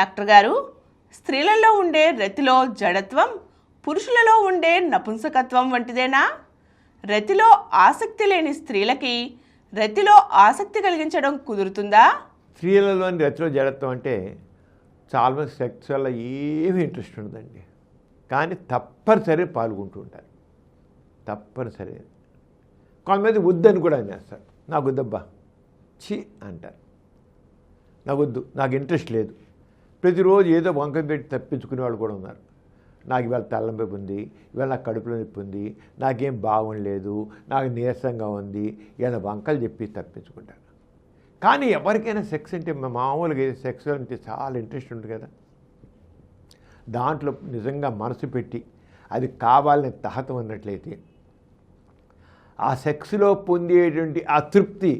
Doctor గారు, స్త్రీలలో ఉండే రతిలో జడత్వం పురుషులలో ఉండే నపుంసకత్వం వంటిదేనా? రతిలో ఆసక్తి లేని స్త్రీలకి రతిలో ఆసక్తి కలిగించడం కుదురుతుందా? స్త్రీలలోని రతిలో జడత్వం అంటే చాలామంది సెక్స్ వల్ల ఏమీ ఇంట్రెస్ట్ ఉండదండి, కానీ తప్పనిసరి పాల్గొంటూ ఉంటారు. తప్పనిసరి కొంతమంది వద్దని కూడా అనేస్తారు. నాకు వద్దబ్బా, చి అంటారు. నాకు వద్దు, నాకు ఇంట్రెస్ట్ లేదు. ప్రతిరోజు ఏదో వంక పెట్టి తప్పించుకునే వాళ్ళు కూడా ఉన్నారు. నాకు ఇవాళ తలనొప్పి ఉంది, ఇవాళ నాకు కడుపులో నొప్పి ఉంది, నాకేం బాగుండలేదు, నాకు నీరసంగా ఉంది, ఇలా వంకలు చెప్పి తప్పించుకుంటారు. కానీ ఎవరికైనా సెక్స్ అంటే మామూలుగా సెక్స్ అంటే చాలా ఇంట్రెస్ట్ ఉంటుంది కదా, దాంట్లో నిజంగా మనసు పెట్టి అది కావాలని తహతం అన్నట్లయితే ఆ సెక్స్లో పొందేటువంటి ఆ తృప్తి,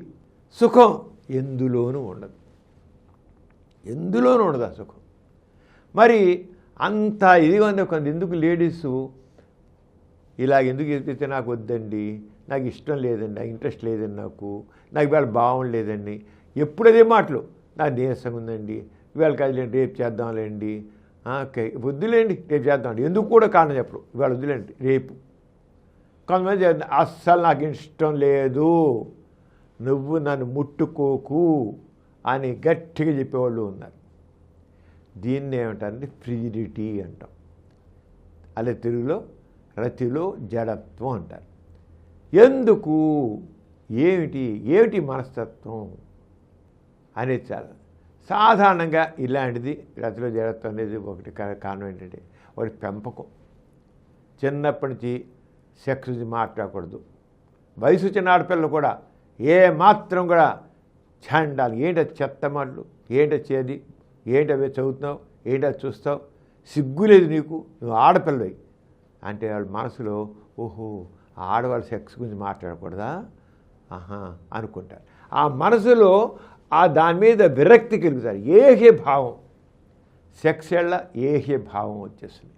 సుఖం ఎందులోనూ ఉండదు. ఎందులోనూ ఉండదు ఆ సుఖం. మరి అంత ఇదిగా ఉంది. కొంత ఎందుకు లేడీసు ఇలాగ ఎందుకు ఎదిగితే నాకు వద్దండి, నాకు ఇష్టం లేదండి, ఇంట్రెస్ట్ లేదండి, నాకు ఇవాళ బాగుండలేదండి, ఎప్పుడు అదే మాటలు, నాకు నీరసంగా ఉందండి, ఇవాళ కాదులేండి రేపు చేద్దాంలేండి, వద్దులేండి రేపు చేద్దామండి, ఎందుకు కూడా కారణం చెప్పరు, ఇవాళ వద్దులేండి రేపు. కొంతమంది అస్సలు నాకు ఇష్టం లేదు, నువ్వు నన్ను ముట్టుకోకు అని గట్టిగా చెప్పేవాళ్ళు ఉన్నారు. దీన్ని ఏమంటారంటే ఫ్రిజిడిటీ అంటాం. అదే తెలుగులో రతిలో జడత్వం అంటారు. ఎందుకు, ఏమిటి మనస్తత్వం అనేది చాలా సాధారణంగా ఇలాంటిది. రతిలో జడత్వం అనేది ఒకటి కారణం ఏంటంటే ఒకటి పెంపకం. చిన్నప్పటి నుంచి సెక్స్ నుంచి మాట్లాడకూడదు. వయసు వచ్చిన ఆడపిల్లలు కూడా ఏ మాత్రం కూడా చండాలి, ఏంటో చెత్త మాటలు, ఏంటో చేది, ఏంటి అవి చదువుతున్నావు, ఏంటి అది చూస్తావు, సిగ్గులేదు నీకు, నువ్వు ఆడపిల్లవి అంటే వాళ్ళ మనసులో ఓహో ఆడవాళ్ళ సెక్స్ గురించి మాట్లాడకూడదా అనుకుంటారు. ఆ మనసులో దాని మీద విరక్తి కలుగుతారు. ఏహ్య భావం, సెక్స్ వల్ల ఏహ్య భావం వచ్చేస్తుంది.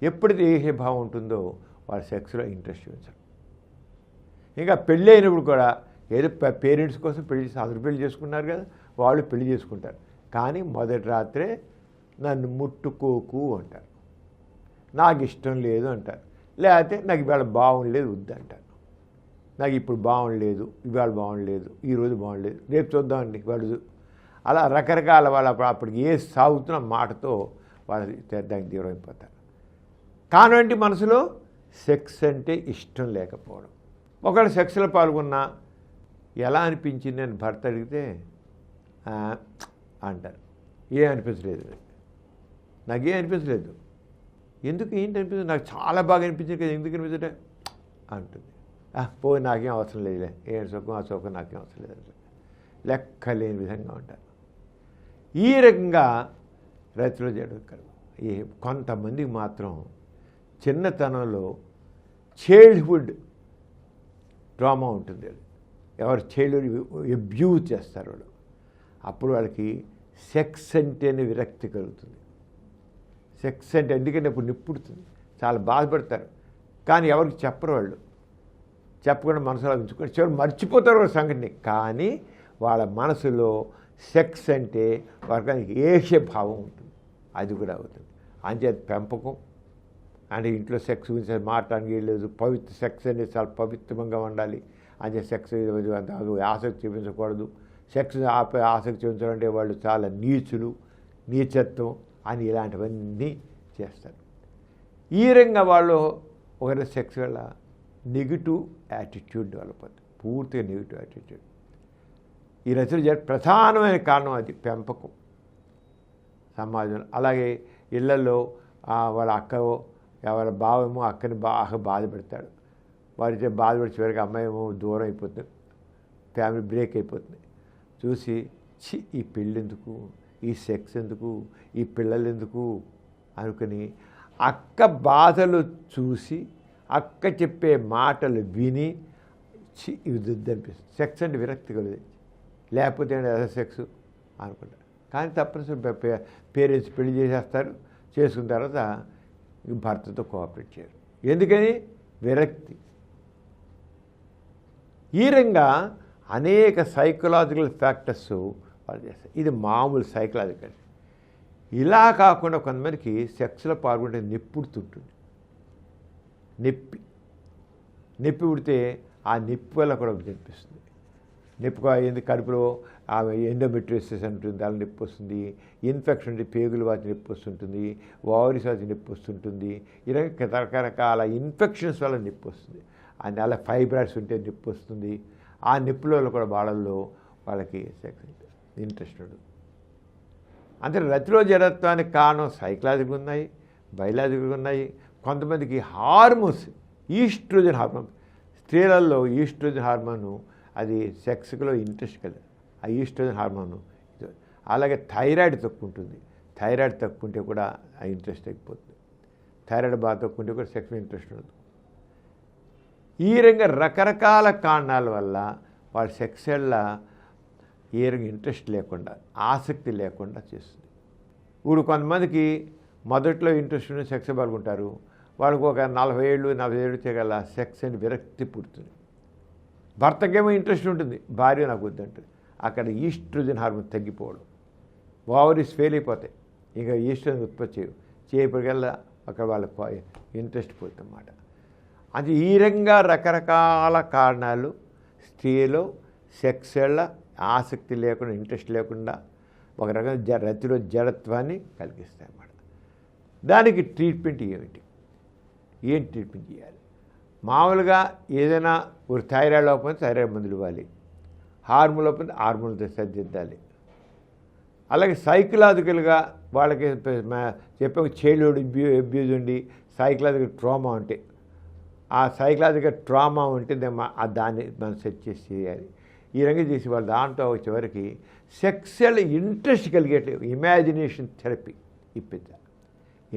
ఎప్పుడైతే ఏహ్య భావం ఉంటుందో వాళ్ళ సెక్స్లో ఇంట్రెస్ట్ చూపించరు. ఇంకా పెళ్ళి అయినప్పుడు కూడా ఏదో పేరెంట్స్ కోసం పెళ్లి చేసి అందరూ పెళ్లి చేసుకున్నారు కదా, వాళ్ళు పెళ్లి చేసుకుంటారు. కానీ మొదటి రాత్రే నన్ను ముట్టుకోకు అంటారు, నాకు ఇష్టం లేదు అంటారు, లేకపోతే నాకు ఇవాళ బాగుండలేదు వద్దు అంటారు, నాకు ఇప్పుడు బాగుండలేదు, ఇవాళ బాగుండలేదు, ఈరోజు బాగుండలేదు, రేపు చూద్దామండి వాళ్ళు. అలా రకరకాల వాళ్ళు అప్పటికి ఏ సాగుతున్న మాటతో వాళ్ళు దానికి దూరమైపోతారు. కానివ్వండి మనసులో సెక్స్ అంటే ఇష్టం లేకపోవడం. ఒకవేళ సెక్స్లో పాల్గొన్నా ఎలా అనిపించింది అని భర్త అడిగితే అంటారు, ఏం అనిపించలేదు, నాకేం అనిపించలేదు, ఎందుకు ఏంటి అనిపించదు, నాకు చాలా బాగా అనిపించింది కదా, ఎందుకు అనిపించటే అంటుంది. పోయి నాకేం అవసరం లేదులే, ఏ సుఖం ఆ సుఖం నాకేం అవసరం లేదు, లెక్కలేని విధంగా ఉంటారు. ఈ రకంగా రతిలో జరుగుతారు. కొంతమందికి మాత్రం చిన్నతనంలో చైల్డ్హుడ్ ట్రామా ఉంటుంది. ఎవరు చైల్డ్హుడ్ అబ్యూజ్ చేస్తారు వాళ్ళు, అప్పుడు వాళ్ళకి సెక్స్ అంటేనే విరక్తి కలుగుతుంది. సెక్స్ అంటే ఎందుకంటే ఇప్పుడు నిప్పుడుతుంది, చాలా బాధపడతారు. కానీ ఎవరికి చెప్పరు, వాళ్ళు చెప్పకుండా మనసులో ఉంచుకొని చివరి మర్చిపోతారు వాళ్ళ సంగతిని. కానీ వాళ్ళ మనసులో సెక్స్ అంటే వాళ్ళకి ఏహ్య భావం ఉంటుంది, అది కూడా అవుతుంది. అంచేత పెంపకం అంటే ఇంట్లో సెక్స్ గురించి మాట్లాడడానికి లేదు, పవిత్ర సెక్స్ అనేది చాలా పవిత్రంగా ఉండాలి. అంటే సెక్స్ ఆసక్తి చూపించకూడదు, సెక్స్ ఆసక్తి చూపించాలంటే వాళ్ళు చాలా నీచులు, నీచత్వం అని ఇలాంటివన్నీ చేస్తారు. ఈ రకంగా వాళ్ళు ఒకరి సెక్స్ వల్ల నెగిటివ్ యాటిట్యూడ్ డెవలప్ అవుతుంది, పూర్తిగా నెగిటివ్ యాటిట్యూడ్. ఈ రచన ప్రధానమైన కారణం అది పెంపకం సమాజంలో. అలాగే ఇళ్లలో వాళ్ళ అక్కవో వాళ్ళ బావేమో అక్కని బాగా బాధ పెడతాడు, వారితో బాధపడి చివరికి అమ్మాయి ఏమో దూరం అయిపోతుంది, ఫ్యామిలీ బ్రేక్ అయిపోతుంది. చూసి ఈ పెళ్ళి ఎందుకు, ఈ సెక్స్ ఎందుకు, ఈ పిల్లలు ఎందుకు అనుకుని అక్క బాధలు చూసి అక్క చెప్పే మాటలు విని ఇది అనిపిస్తుంది. సెక్స్ అంటే విరక్తి కలదు, లేకపోతే అదే సెక్స్ అనుకుంటారు. కానీ తప్పనిసరి పేరెంట్స్ పెళ్లి చేసేస్తారు, చేసుకున్న తర్వాత భర్తతో కోఆపరేట్ చేయరు. ఎందుకని? విరక్తి. ఈ రకంగా అనేక సైకలాజికల్ ఫ్యాక్టర్స్ వాళ్ళు చేస్తారు. ఇది మామూలు సైకలాజికల్. ఇలా కాకుండా కొంతమందికి సెక్స్లో పాల్గొంటే నొప్పి పుడుతుంటుంది. నొప్పి పుడితే ఆ నొప్పి వల్ల కూడా కనిపిస్తుంది. నొప్పి ఎందుకు కడుపులో ఎండోమెట్రియోసిస్ అంటుంది, దాని నొప్పి వస్తుంది. ఇన్ఫెక్షన్ ఉంటే పేగుల వాటి నొప్పి వస్తుంటుంది, ఓవరీస్ వాటి నొప్పి వస్తుంటుంది. ఇలా రకరకాల ఇన్ఫెక్షన్స్ వల్ల నొప్పి వస్తుంది. అండ్ అలా ఫైబ్రాయిడ్స్ ఉంటే నొప్పి వస్తుంది. ఆ నొప్పిలో కూడా వాళ్ళల్లో వాళ్ళకి సెక్స్ ఇంట్రెస్ట్ ఉండదు. అంటే రతిలో జడత్వానికి కారణం సైకలాజికల్ ఉన్నాయి, బయలాజికల్ ఉన్నాయి. కొంతమందికి హార్మోన్స్, ఈస్ట్రోజన్ హార్మోన్, స్త్రీలలో ఈస్ట్రోజన్ హార్మోను అది సెక్స్లో ఇంట్రెస్ట్ కదా, ఆ ఈస్ట్రోజన్ హార్మోను. అలాగే థైరాయిడ్ తక్కువ ఉంటుంది, థైరాయిడ్ తక్కువ ఉంటే కూడా ఆ ఇంట్రెస్ట్ తగ్గిపోతుంది. థైరాయిడ్ బాగా తక్కువ ఉంటే కూడా సెక్స్ ఇంట్రెస్ట్ ఉండదు. ఈ రకంగా రకరకాల కారణాల వల్ల వాళ్ళ సెక్స్వల్ల ఏ రకంగా ఇంట్రెస్ట్ లేకుండా, ఆసక్తి లేకుండా చేస్తుంది. ఇప్పుడు కొంతమందికి మొదట్లో ఇంట్రెస్ట్ ఉండి సెక్స్ పాల్గొంటారు, వాళ్ళకు ఒక 40 ఏళ్ళు 40 ఏళ్ళు చేయగల సెక్స్ అని విరక్తి పుడుతుంది. భర్తకేమో ఇంట్రెస్ట్ ఉంటుంది, భార్య నాకు వద్దంటుంది. అక్కడ ఈస్ట్రోజన్ హార్మోన్ తగ్గిపోవడం, ఓవరీస్ ఫెయిల్ అయిపోతాయి, ఇంకా ఈస్ట్రోజన్ ఉత్పత్తి చేయగల అక్కడ వాళ్ళ ఇంట్రెస్ట్ పోతుంది అన్నమాట. అది ఈ రకంగా రకరకాల కారణాలు స్త్రీలో సెక్స్వల్ల ఆసక్తి లేకుండా, ఇంట్రెస్ట్ లేకుండా ఒక రకంగా రతిలో జడత్వాన్ని కలిగిస్తాయి అన్నమాట. దానికి ట్రీట్మెంట్ ఏమిటి, ఏం ట్రీట్మెంట్ చేయాలి? మామూలుగా ఏదైనా ఒక థైరాయిడ్ లోపల థైరాయిడ్ మందులు ఇవ్వాలి, హార్మోన్ లోపల హార్మోన్తో సరిదిద్దాలి. అలాగే సైకలాజికల్గా వాళ్ళకి చెప్పే చైల్డ్హుడ్ అబ్యూజ్ ఉండి సైకలాజికల్ ట్రామా ఉంటే, ఆ సైకలాజికల్ ట్రామా ఉంటే దాన్ని మనం సెట్ చేసి చేయాలి. ఈ రకంగా చేసి వాళ్ళు దాంట్లో వచ్చేవరకు సెక్సువల్ ఇంట్రెస్ట్ కలిగేట్లేదు ఇమాజినేషన్ థెరపీ ఇప్పించాలి.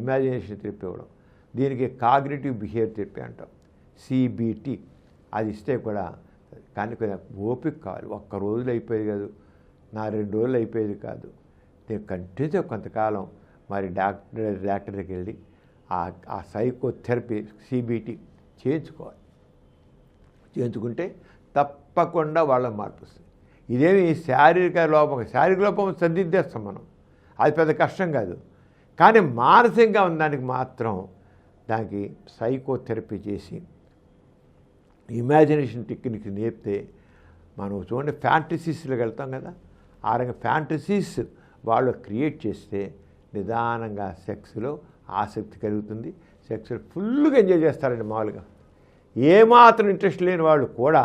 ఇమాజినేషన్ థెరపీ ఇవ్వడం, దీనికి కాగ్నిటివ్ బిహేవియర్ థెరపీ అంటాం, CBT. అది ఇస్తే కూడా కానీ కొంచెం ఓపిక కావాలి. ఒక్క రోజులు అయిపోయేది కాదు, 2 రోజులు అయిపోయేది కాదు. నేను కంటిన్యూగా కొంతకాలం మరి డాక్టర్ దగ్గరికి వెళ్ళి ఆ సైకోథెరపీ CBT చేయించుకోవాలి. చేయించుకుంటే తప్పకుండా వాళ్ళ మార్పు వస్తుంది. ఇదేమి శారీరక లోపం సరిదిద్దేస్తాం మనం, అది పెద్ద కష్టం కాదు. కానీ మానసికంగా ఉన్నదానికి మాత్రం దానికి సైకోథెరపీ చేసి ఇమాజినేషన్ టెక్నిక్ నేర్పితే మనం చూడండి ఫ్యాంటసీస్లోకి వెళ్తాం కదా, ఆ రకంగా ఫ్యాంటసీస్ వాళ్ళు క్రియేట్ చేస్తే నిదానంగా సెక్స్లో ఆసక్తి కలుగుతుంది. సెక్స్లో ఫుల్గా ఎంజాయ్ చేస్తారండి. మామూలుగా ఏమాత్రం ఇంట్రెస్ట్ లేని వాళ్ళు కూడా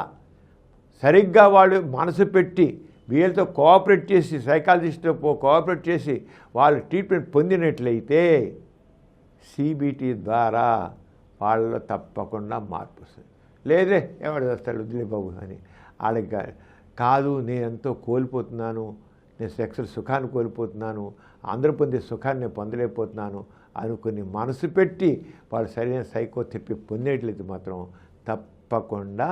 సరిగ్గా వాళ్ళు మనసు పెట్టి వీళ్ళతో కోఆపరేట్ చేసి, సైకాలజిస్ట్తో కోఆపరేట్ చేసి వాళ్ళు ట్రీట్మెంట్ పొందినట్లయితే CBT ద్వారా వాళ్ళలో తప్పకుండా మార్పు వస్తుంది. లేదే ఎవడు చేస్తాడు వదిలే బాబు అని వాళ్ళకి కాదు, నేను ఎంతో కోల్పోతున్నాను, నేను సెక్సువల్ సుఖాన్ని కోల్పోతున్నాను, అందరూ పొందే సుఖాన్ని నేను పొందలేకపోతున్నాను అనుకుని మనసు పెట్టి వాళ్ళు సరైన సైకోథెరపీ పొందేట్లయితే మాత్రం తప్పకుండా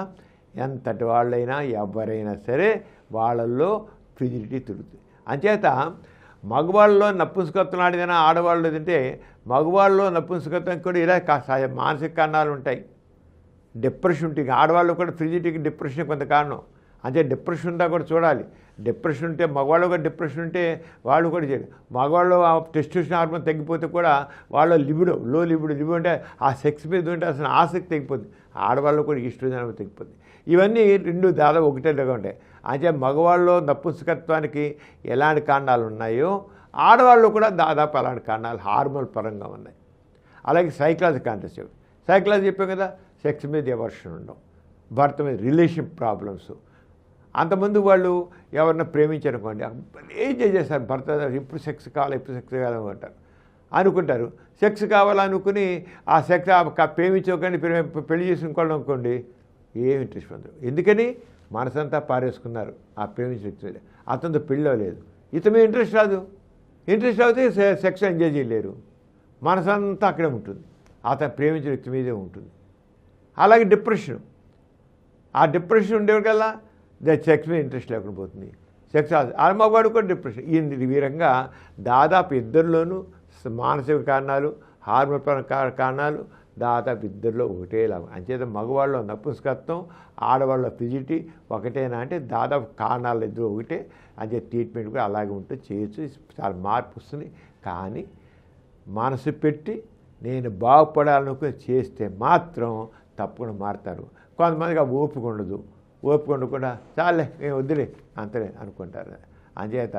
ఎంతటి వాళ్ళైనా ఎవరైనా సరే వాళ్ళల్లో ఫిజిలిటీ తిరుగుతుంది. అంచేత మగవాళ్ళలో నపుంసకత్వం ఆడిదైనా ఆడవాళ్ళు ఏదంటే మగవాళ్ళలో నపుంసకత్వం కూడా ఇలా మానసిక కారణాలు ఉంటాయి. డిప్రెషన్ ఉంటుంది, ఆడవాళ్ళు కూడా ఫిజిలిటీకి డిప్రెషన్ కొంత కారణం. అంటే డిప్రెషన్ ఉందా కూడా చూడాలి. డిప్రెషన్ ఉంటే మగవాళ్ళు కూడా డిప్రెషన్ ఉంటే వాళ్ళు కూడా చేయాలి. మగవాళ్ళు ఆ టెస్టోస్టెరాన్ హార్మోన్ తగ్గిపోతే కూడా వాళ్ళ లో లిబిడో అంటే ఆ సెక్స్ మీద ఉంటే అసలు ఆసక్తి తగ్గిపోతుంది. ఆడవాళ్ళు కూడా ఈస్ట్రోజన్ హార్మోన్ తగ్గిపోతుంది. ఇవన్నీ రెండు దాదాపు ఒకటేలాగా ఉంటాయి. అంటే మగవాళ్ళు నపుంసకత్వానికి ఎలాంటి కారణాలు ఉన్నాయో ఆడవాళ్ళు కూడా దాదాపు అలాంటి కారణాలు హార్మోన్ పరంగా ఉన్నాయి. అలాగే సైకలాజికల్ కాంటెస్ట్, సైకలాజీ చెప్పాం కదా, సెక్స్ మీద ఎవర్షన్ ఉండవు, భర్త మీద రిలేషన్ ప్రాబ్లమ్స్. అంతమంది వాళ్ళు ఎవరన్నా ప్రేమించారనుకోండి, ఏం చేసేస్తారు, భర్త ఇప్పుడు సెక్స్ కావాలి అంటారు, అనుకుంటారు. సెక్స్ కావాలనుకుని ఆ సెక్స్ ప్రేమించుకోండి, పెళ్లి చేసుకోవాలి అనుకోండి, ఏం ఇంట్రెస్ట్ ఉండదు. ఎందుకని మనసంతా పారేసుకున్నారు ఆ ప్రేమించిన వ్యక్తి. అతనితో పెళ్ళి అవ్వలేదు, ఇతమే ఇంట్రెస్ట్ రాదు. ఇంట్రెస్ట్ అవుతే సెక్స్ ఎంజాయ్ చేయలేరు, మనసంతా అక్కడే ఉంటుంది, అతను ప్రేమించిన వ్యక్తి మీదే ఉంటుంది. అలాగే డిప్రెషన్, ఆ డిప్రెషన్ ఉండేవాళ్ళకల్లా సెక్స్ మీద ఇంట్రెస్ట్ లేకుండా పోతుంది. సెక్స్ ఆ మగవాడు కూడా డిప్రెషన్. ఈ విధంగా దాదాపు ఇద్దరిలోనూ మానసిక కారణాలు, హార్మోన్ కారణాలు దాదాపు ఇద్దరిలో ఒకటేలాగా. అంచేత మగవాళ్ళలో నపుంసకత్వం, ఆడవాళ్ళలో ఫిజిలిటీ ఒకటేనా అంటే దాదాపు కారణాలు ఇద్దరు ఒకటే. అంతే ట్రీట్మెంట్ కూడా అలాగే ఉంటే చేయొచ్చు, చాలా మార్పు వస్తుంది. కానీ మనసు పెట్టి నేను బాగుపడాలనుకుని చేస్తే మాత్రం తప్పకుండా మారుతారు. కొంతమందికి ఆ ఓపిక ఉండదు. ఓపిక ఉండకుండా చాలే మేము వద్దులే అంతలే అనుకుంటారు. అంచేత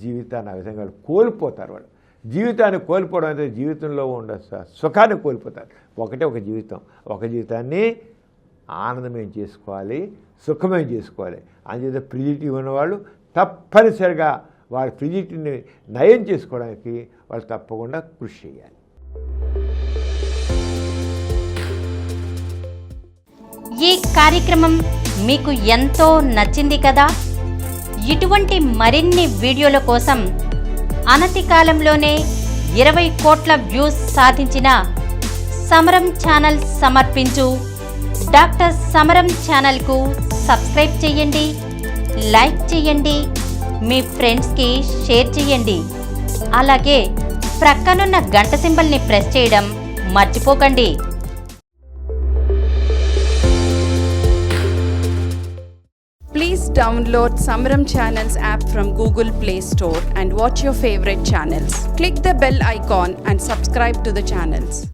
జీవితాన్ని ఆ విధంగా కోల్పోతారు. వాళ్ళు జీవితాన్ని కోల్పోవడం అయితే జీవితంలో ఉండే సుఖాన్ని కోల్పోతారు. ఒక జీవితం, ఒక జీవితాన్ని ఆనందమయం చేసుకోవాలి, సుఖమయం చేసుకోవాలి. అంచేత ప్రిజిటివ్ ఉన్నవాళ్ళు తప్పనిసరిగా వాళ్ళ ప్రిజిటివ్ని నయం చేసుకోవడానికి వాళ్ళు తప్పకుండా కృషి చేయాలి. ఈ కార్యక్రమం మీకు ఎంతో నచ్చింది కదా? ఇటువంటి మరిన్ని వీడియోల కోసం అనతి కాలంలోనే 20 కోట్ల వ్యూస్ సాధించిన సమరం ఛానల్ సమర్పించు డాక్టర్ సమరం ఛానల్కు సబ్స్క్రైబ్ చేయండి, లైక్ చేయండి, మీ ఫ్రెండ్స్కి షేర్ చేయండి. అలాగే ప్రక్కనున్న గంట సింబల్ని ప్రెస్ చేయడం మర్చిపోకండి. Please download Samaram Channels app from Google Play Store and watch your favorite channels. Click the bell icon and subscribe to the channels.